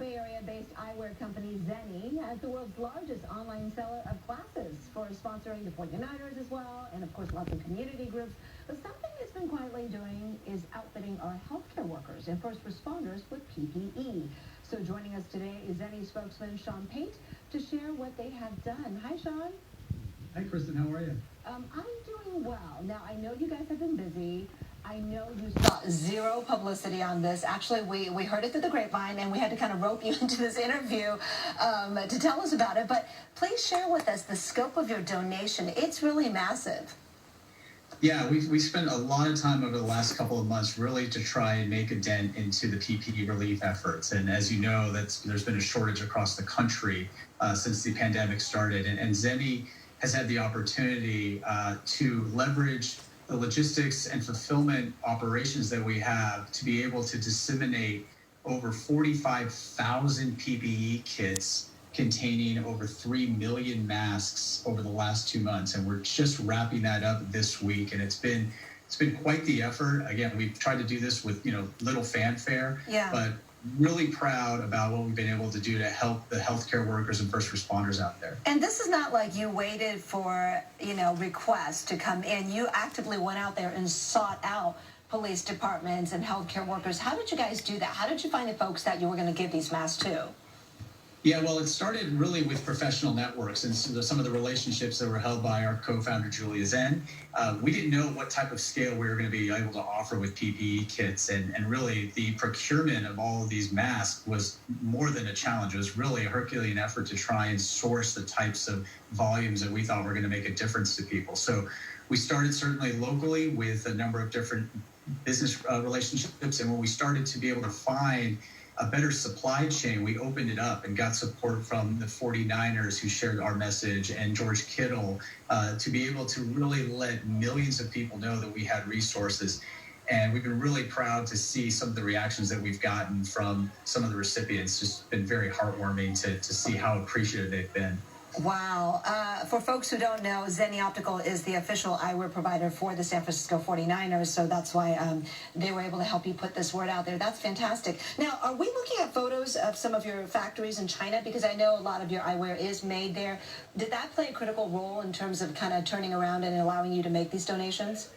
Bay Area-based eyewear company Zenni has the world's largest online seller of glasses for sponsoring the 49ers as well, and of course lots of community groups. But something it's been quietly doing is outfitting our healthcare workers and first responders with PPE. So joining us today is Zenni spokesman Sean Pate to share what they have done. Hi, Sean. Hi, Kristen. How are you? I'm doing well. Now, I know you guys have been busy. I know you saw zero publicity on this. Actually, we heard it through the grapevine, and we had to kind of rope you into this interview to tell us about it. But please share with us the scope of your donation. It's really massive. Yeah, we spent a lot of time over the last couple of months really to try and make a dent into the PPE relief efforts. And as you know, there's been a shortage across the country since the pandemic started. And Zenni has had the opportunity to leverage the logistics and fulfillment operations that we have to be able to disseminate over 45,000 PPE kits containing over 3 million masks over the last 2 months. And we're just wrapping that up this week. And it's been quite the effort. Again, we've tried to do this with, little fanfare, but really proud about what we've been able to do to help the healthcare workers and first responders out there. And this is not like you waited for, requests to come in. You actively went out there and sought out police departments and healthcare workers. How did you guys do that? How did you find the folks that you were going to give these masks to? Yeah, well, it started really with professional networks and some of the relationships that were held by our co-founder, Julia Zen. We didn't know what type of scale we were going to be able to offer with PPE kits. And really, the procurement of all of these masks was more than a challenge. It was really a Herculean effort to try and source the types of volumes that we thought were going to make a difference to people. So we started certainly locally with a number of different business relationships. And when we started to be able to find a better supply chain, we opened it up and got support from the 49ers who shared our message and George Kittle to be able to really let millions of people know that we had resources. And we've been really proud to see some of the reactions that we've gotten from some of the recipients. Just been very heartwarming to see how appreciative they've been. Wow. For folks who don't know, Zenni Optical is the official eyewear provider for the San Francisco 49ers, so that's why they were able to help you put this word out there. That's fantastic. Now, are we looking at photos of some of your factories in China? Because I know a lot of your eyewear is made there. Did that play a critical role in terms of kind of turning around and allowing you to make these donations?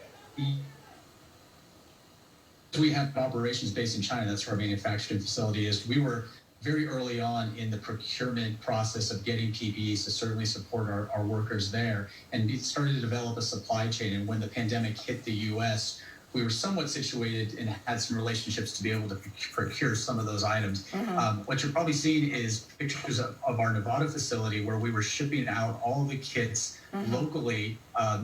We have operations based in China. That's where our manufacturing facility is. We were very early on in the procurement process of getting PPEs to certainly support our workers there, and we started to develop a supply chain. And when the pandemic hit the U.S., we were somewhat situated and had some relationships to be able to procure some of those items. What you're probably seeing is pictures of our Nevada facility where we were shipping out all the kits locally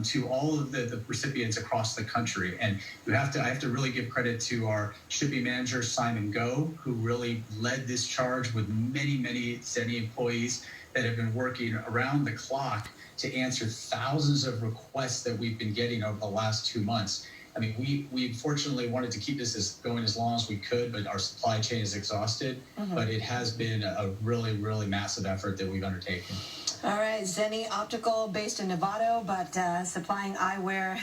to all of the recipients across the country. And I have to really give credit to our shipping manager, Simon Go, who really led this charge with many Zenni employees that have been working around the clock to answer thousands of requests that we've been getting over the last 2 months. I mean, we fortunately wanted to keep this going as long as we could, but our supply chain is exhausted. But it has been a really massive effort that we've undertaken. All right, Zenni Optical, based in Nevada, but supplying eyewear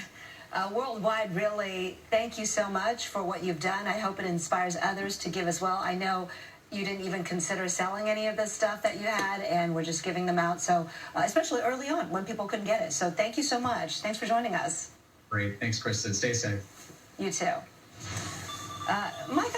worldwide, really. Thank you so much for what you've done. I hope it inspires others to give as well. I know you didn't even consider selling any of this stuff that you had, and we're just giving them out. So, especially early on when people couldn't get it. So thank you so much. Thanks for joining us. Great. Thanks, Kristen. Stay safe. You too. My